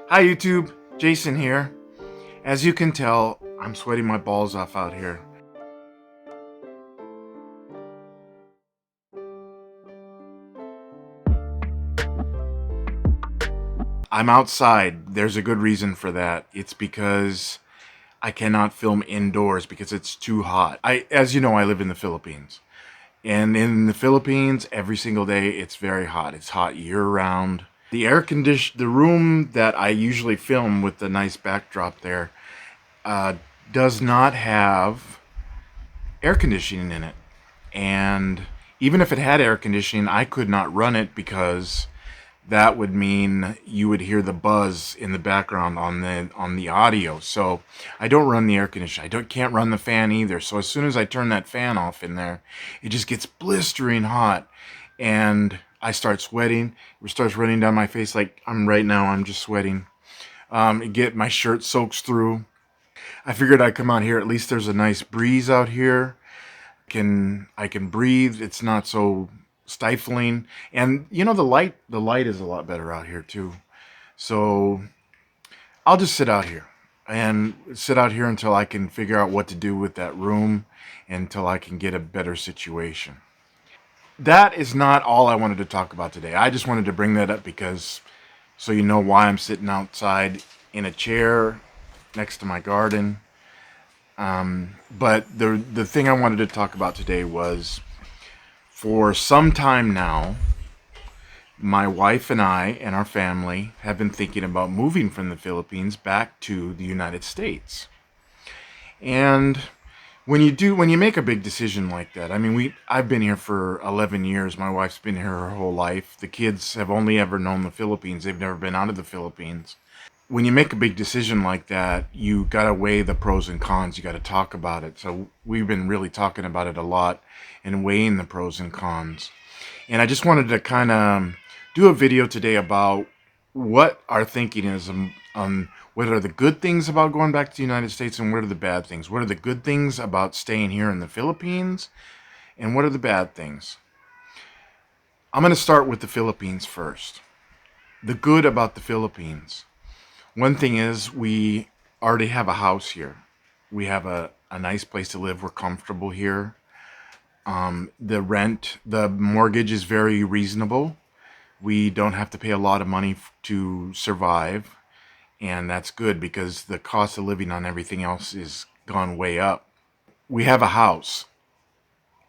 Hi YouTube, Jason here. As you can tell, I'm sweating my balls off out here. I'm outside. There's a good reason for that. It's because I cannot film indoors because it's too hot. As you know, I live in the Philippines. And in the Philippines, every single day it's very hot. It's hot year round. The room that I usually film with the nice backdrop there, uh, does not have air conditioning in it. And even if it had air conditioning, I could not run it because that would mean you would hear the buzz in the background on the audio. So I don't run the air conditioner. Can't run the fan either. So as soon as I turn that fan off in there, it just gets blistering hot, and I start sweating. It starts running down my face like I'm right now. I'm just sweating. My shirt soaks through. I figured I'd come out here. At least there's a nice breeze out here. I can breathe. It's not so stifling, and the light is a lot better out here too. So I'll just sit out here until I can figure out what to do with that room, until I can get a better situation. That is not all I wanted to talk about today. I just wanted to bring that up because so you know why I'm sitting outside in a chair next to my garden. But the thing I wanted to talk about today was, for some time now, my wife and I and our family have been thinking about moving from the Philippines back to the United States. And when you make a big decision like that, I mean, I've been here for 11 years. My wife's been here her whole life. The kids have only ever known the Philippines. They've never been out of the Philippines. When you make a big decision like that, you got to weigh the pros and cons. You got to talk about it. So we've been really talking about it a lot and weighing the pros and cons. And I just wanted to kind of do a video today about what our thinking is on what are the good things about going back to the United States, and what are the bad things. What are the good things about staying here in the Philippines, and what are the bad things? I'm going to start with the Philippines first. The good about the Philippines. One thing is we already have a house here. We have a nice place to live. We're comfortable here. The mortgage is very reasonable. We don't have to pay a lot of money to survive, and that's good because the cost of living on everything else is gone way up. We have a house,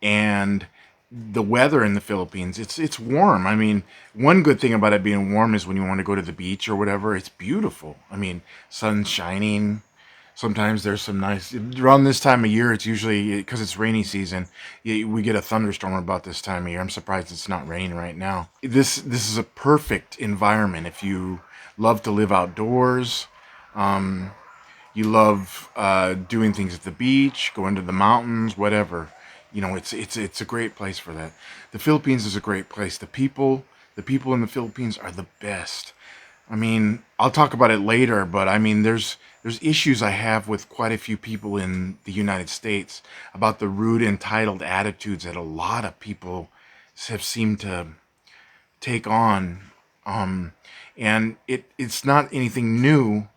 and the weather in the Philippines, it's warm. I mean, one good thing about it being warm is when you want to go to the beach or whatever, it's beautiful. I mean, sun's shining. Sometimes there's some nice around this time of year. It's usually because it's rainy season. We get a thunderstorm about this time of year. I'm surprised it's not raining right now. This is a perfect environment if you love to live outdoors. Um, you love doing things at the beach, going to the mountains, whatever. It's a great place for that. The Philippines is a great place. The people in the Philippines are the best. I mean, I'll talk about it later, but I mean, there's issues I have with quite a few people in the United States about the rude, entitled attitudes that a lot of people have seemed to take on. Um, and it's not anything new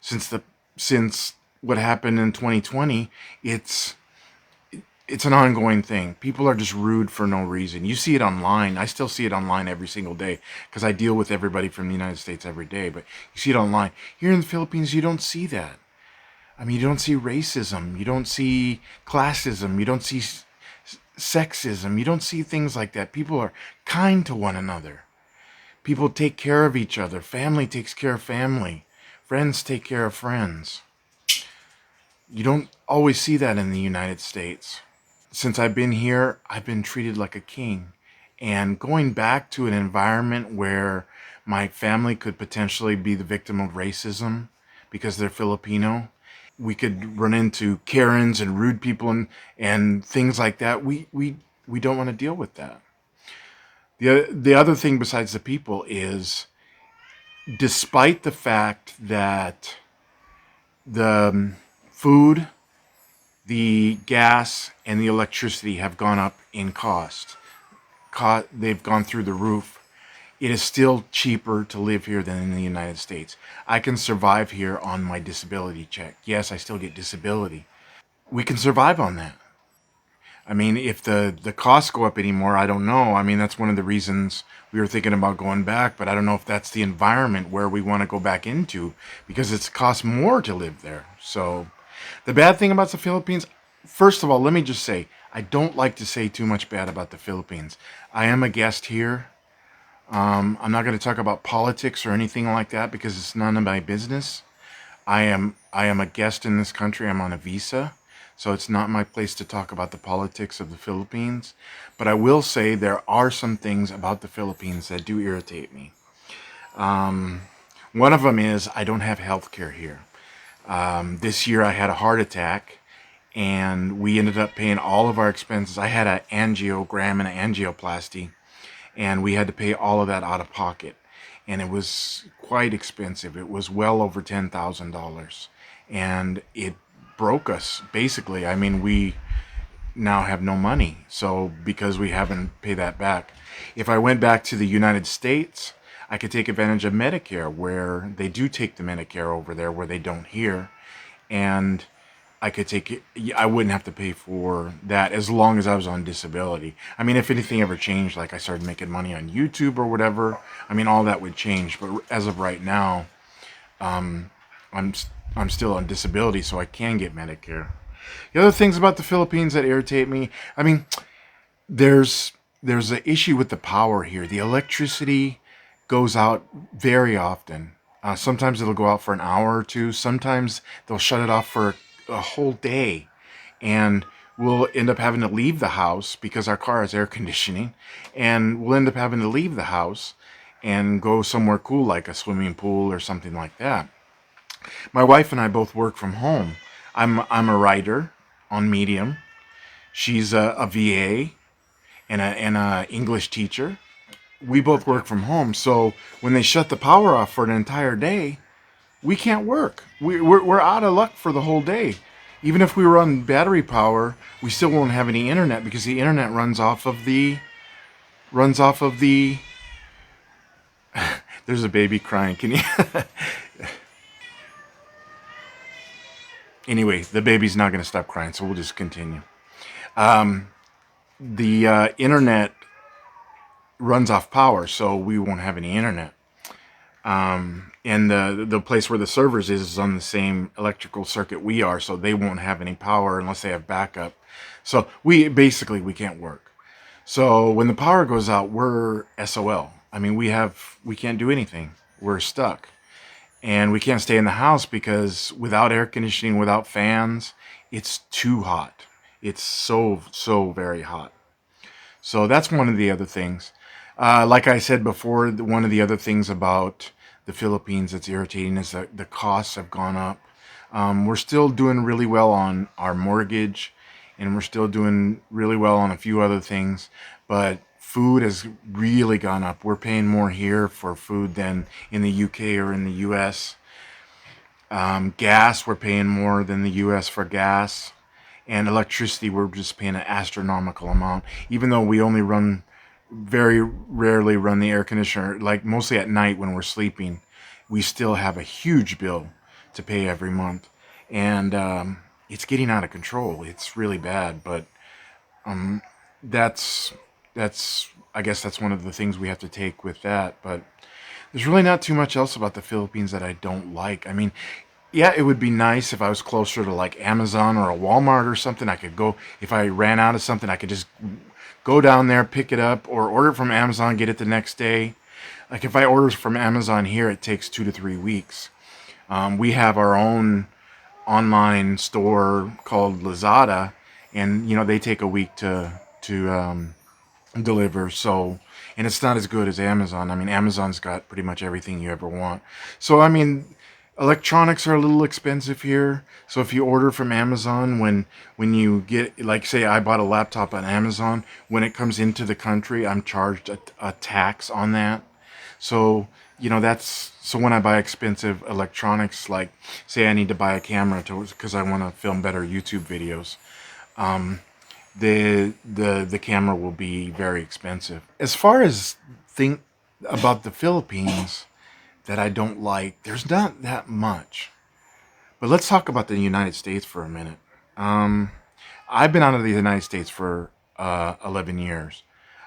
since what happened in 2020. It's an ongoing thing. People are just rude for no reason. You see it online. I still see it online every single day because I deal with everybody from the United States every day. But you see it online. Here in the Philippines, you don't see that. I mean, you don't see racism. You don't see classism. You don't see sexism. You don't see things like that. People are kind to one another. People take care of each other. Family takes care of family. Friends take care of friends. You don't always see that in the United States. Since I've been here, I've been treated like a king. And going back to an environment where my family could potentially be the victim of racism because they're Filipino, we could run into Karens and rude people and things like that. We don't want to deal with that. The other thing besides the people is, despite the fact that the food, the gas, and the electricity have gone up in cost, they've gone through the roof. it is still cheaper to live here than in the United States. I can survive here on my disability check. Yes, I still get disability. We can survive on that. I mean, if the costs go up anymore, I don't know. I mean, that's one of the reasons we were thinking about going back, but I don't know if that's the environment where we want to go back into because it's cost more to live there. So, the bad thing about the Philippines, first of all, let me just say, I don't like to say too much bad about the Philippines. I am a guest here. I'm not going to talk about politics or anything like that because it's none of my business. I am a guest in this country. I'm on a visa, so it's not my place to talk about the politics of the Philippines. But I will say there are some things about the Philippines that do irritate me. One of them is I don't have health care here. This year I had a heart attack, and we ended up paying all of our expenses. I had an angiogram and an angioplasty, and we had to pay all of that out of pocket. And it was quite expensive. It was well over $10,000. And it broke us, basically. I mean, we now have no money. So, because we haven't paid that back. If I went back to the United States, I could take advantage of Medicare, where they do take the Medicare over there, where they don't here. And I could take it. I wouldn't have to pay for that as long as I was on disability. I mean, if anything ever changed, like I started making money on YouTube or whatever, I mean, all that would change. But as of right now, I'm I'm still on disability, so I can get Medicare. The other things about the Philippines that irritate me, I mean, there's there's an issue with the power here. The electricity goes out very often. Sometimes it'll go out for an hour or two. Sometimes they'll shut it off for a whole day, and we'll end up having to leave the house because our car has air conditioning, and we'll end up having to leave the house and go somewhere cool like a swimming pool or something like that. My wife and I both work from home. I'm a writer on Medium. She's a VA and a English teacher. We both work from home, so when they shut the power off for an entire day, we can't work. We're out of luck for the whole day. Even if we run battery power, we still won't have any internet because the internet runs off of the. There's a baby crying. Can you? Anyway, the baby's not going to stop crying, so we'll just continue. The internet runs off power, so we won't have any internet. And the place where the servers is on the same electrical circuit we are, so they won't have any power unless they have backup. So we can't work. So when the power goes out, we're SOL. I mean, we can't do anything. We're stuck, and we can't stay in the house because without air conditioning, without fans, it's too hot. It's so very hot. So that's one of the other things. Like I said before, one of the other things about the Philippines that's irritating is that the costs have gone up. We're still doing really well on our mortgage, and we're still doing really well on a few other things, but food has really gone up. We're paying more here for food than in the UK or in the US. Gas, we're paying more than the US for gas. And electricity, we're just paying an astronomical amount, even though we only very rarely run the air conditioner, like mostly at night when we're sleeping. We still have a huge bill to pay every month. And it's getting out of control. It's really bad, but that's I guess that's one of the things we have to take with that. But there's really not too much else about the Philippines that I don't like. I mean, yeah, it would be nice if I was closer to like Amazon or a Walmart or something. I could go, if I ran out of something, I could just go down there, pick it up, or order it from Amazon, get it the next day. Like if I order from Amazon here, it takes 2 to 3 weeks. We have our own online store called Lazada, and they take a week to deliver. So, and it's not as good as Amazon. I mean, Amazon's got pretty much everything you ever want. So, I mean, electronics are a little expensive here. So if you order from Amazon, when you get, like, say I bought a laptop on Amazon, when it comes into the country, I'm charged a tax on that. So, that's so when I buy expensive electronics, like say I need to buy a camera because I want to film better YouTube videos, the camera will be very expensive. As far as thing about the Philippines that I don't like, there's not that much. But let's talk about the United States for a minute. Um, I've been out of the United States for 11 years.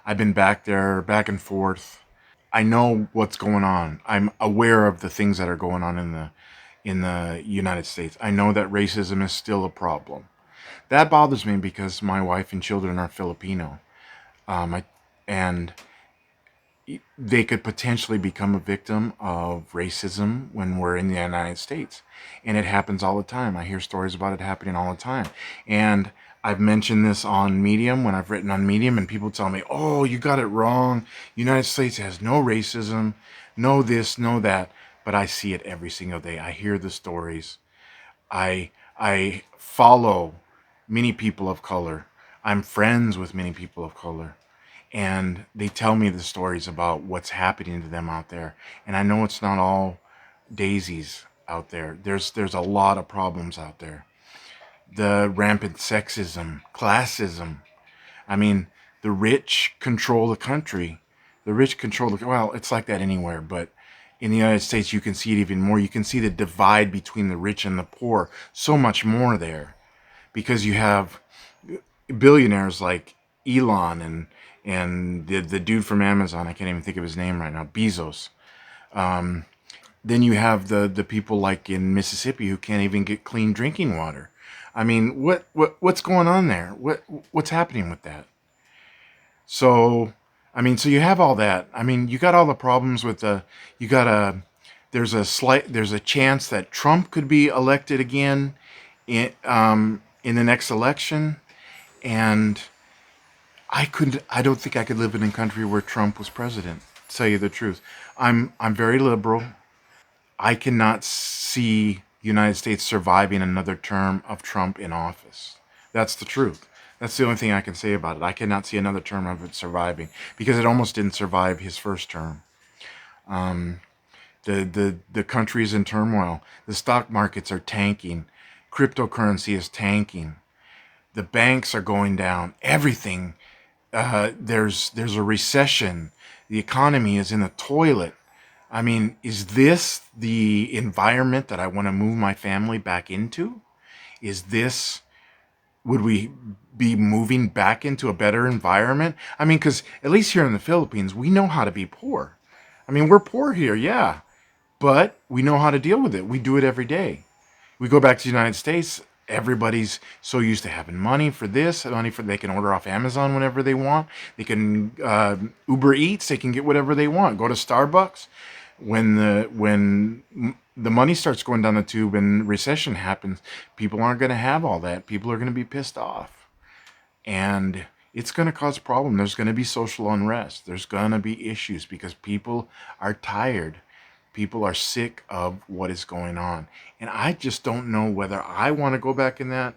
I've been back there, back and forth. I know what's going on. I'm aware of the things that are going on in the United States. I know that racism is still a problem. That bothers me because my wife and children are Filipino. I, and they could potentially become a victim of racism when we're in the United States. And it happens all the time. I hear stories about it happening all the time. And I've mentioned this on Medium when I've written on Medium, and people tell me, oh, you got it wrong. United States has no racism, no this, no that. But I see it every single day. I hear the stories. I follow many people of color. I'm friends with many people of color, and they tell me the stories about what's happening to them out there. And I know it's not all daisies out there. There's a lot of problems out there. The rampant sexism, classism. I mean, the rich control the country. The rich control the, well, it's like that anywhere, but in the United States you can see it even more. You can see the divide between the rich and the poor so much more there, because you have billionaires like Elon and the dude from Amazon. I can't even think of his name right now. Bezos. Then you have the people like in Mississippi who can't even get clean drinking water. I mean, what's going on there? What's happening with that? So, I mean, so you have all that. I mean, you got all the problems with the. You got a. There's a chance that Trump could be elected again in the next election, and I don't think I could live in a country where Trump was president. To tell you the truth, I'm very liberal. I cannot see United States surviving another term of Trump in office. That's the truth. That's the only thing I can say about it. I cannot see another term of it surviving because it almost didn't survive his first term. The country is in turmoil. The stock markets are tanking. Cryptocurrency is tanking. The banks are going down. Everything. There's a recession. The economy is in the toilet. I mean, is this the environment that I want to move my family back into? Is this, would we be moving back into a better environment? I mean, because at least here in the Philippines, we know how to be poor. I mean, we're poor here, yeah, but we know how to deal with it. We do it every day. We go back to the United States. Everybody's so used to having money for this, money for, they can order off Amazon whenever they want. They can Uber Eats. They can get whatever they want. Go to Starbucks. When the money starts going down the tube and recession happens, people aren't going to have all that. People are going to be pissed off, and it's going to cause problem. There's going to be social unrest. There's going to be issues because people are tired. People are sick of what is going on. And I just don't know whether I want to go back in that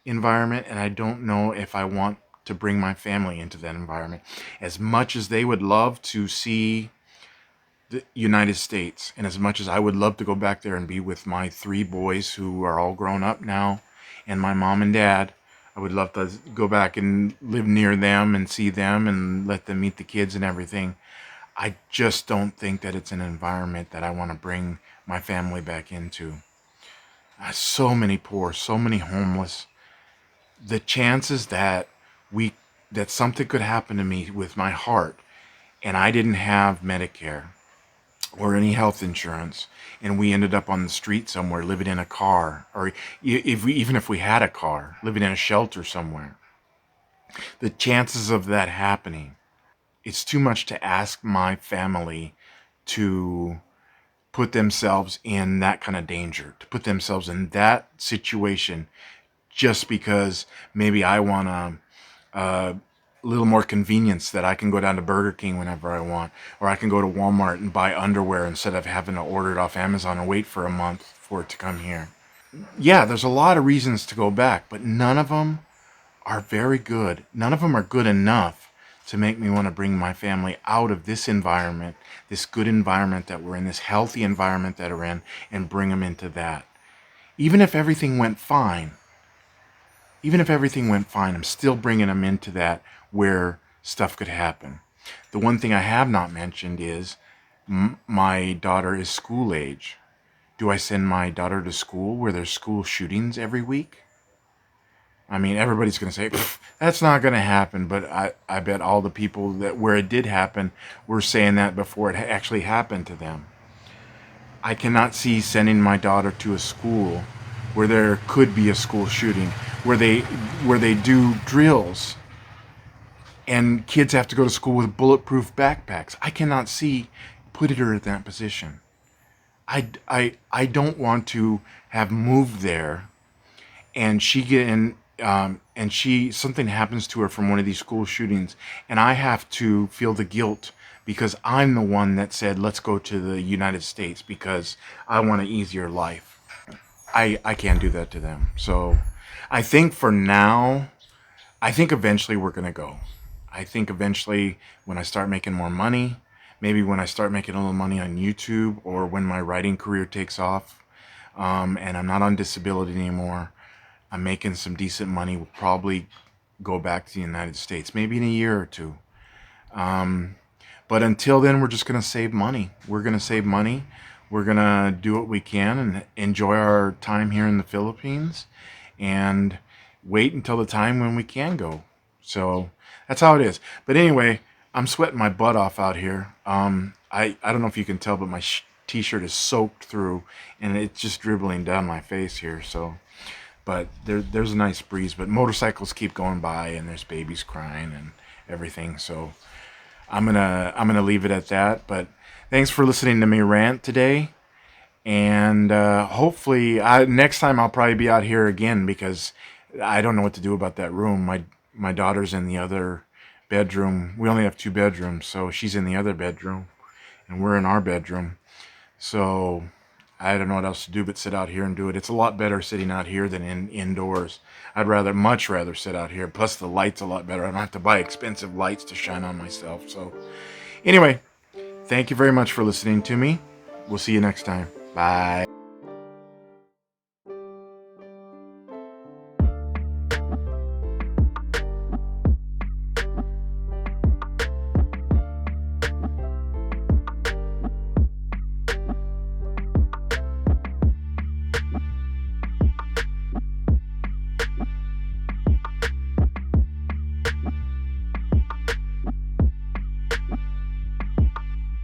environment, and I don't know if I want to bring my family into that environment. As much as they would love to see the United States, and as much as I would love to go back there and be with my three boys who are all grown up now, and my mom and dad, I would love to go back and live near them and see them and let them meet the kids and everything. I just don't think that it's an environment that I want to bring my family back into. So many poor, so many homeless. The chances that we that something could happen to me with my heart and I didn't have Medicare or any health insurance, and we ended up on the street somewhere living in a car, or even if we had a car, living in a shelter somewhere, the chances of that happening, it's too much to ask my family to put themselves in that kind of danger, to put themselves in that situation just because maybe I want a little more convenience, that I can go down to Burger King whenever I want, or I can go to Walmart and buy underwear instead of having to order it off Amazon and wait for a month for it to come here. Yeah, there's a lot of reasons to go back, but none of them are very good. None of them are good enough to make me want to bring my family out of this environment, this good environment that we're in, this healthy environment that we're in, and bring them into that. Even if everything went fine, even if everything went fine, I'm still bringing them into that where stuff could happen. The one thing I have not mentioned is my daughter is school age. Do I send my daughter to school where there's school shootings every week? I mean, everybody's going to say, that's not going to happen. But I bet all the people that where it did happen were saying that before it actually happened to them. I cannot see sending my daughter to a school where there could be a school shooting, where they do drills and kids have to go to school with bulletproof backpacks. I cannot see putting her in that position. I don't want to have moved there and she get in and she something happens to her from one of these school shootings and I have to feel the guilt because I'm the one that said let's go to the United States because I want an easier life. I can't do that to them. So I think for now, I think eventually we're going to go. I think eventually when I start making more money, maybe when I start making a little money on YouTube or when my writing career takes off, and I'm not on disability anymore, I'm making some decent money, we'll probably go back to the United States, maybe in a year or two. But until then, we're just going to save money. We're going to save money. We're going to do what we can and enjoy our time here in the Philippines and wait until the time when we can go. So that's how it is. But anyway, I'm sweating my butt off out here. I don't know if you can tell, but my t-shirt is soaked through and it's just dribbling down my face here. So, but there's a nice breeze, but motorcycles keep going by and there's babies crying and everything. So I'm gonna leave it at that. But thanks for listening to me rant today. And hopefully next time I'll probably be out here again because I don't know what to do about that room. My daughter's in the other bedroom. We only have 2 bedrooms, so she's in the other bedroom, and we're in our bedroom. So I don't know what else to do but sit out here and do it. It's a lot better sitting out here than indoors. I'd much rather sit out here. Plus the light's a lot better. I don't have to buy expensive lights to shine on myself. So anyway, thank you very much for listening to me. We'll see you next time. Bye.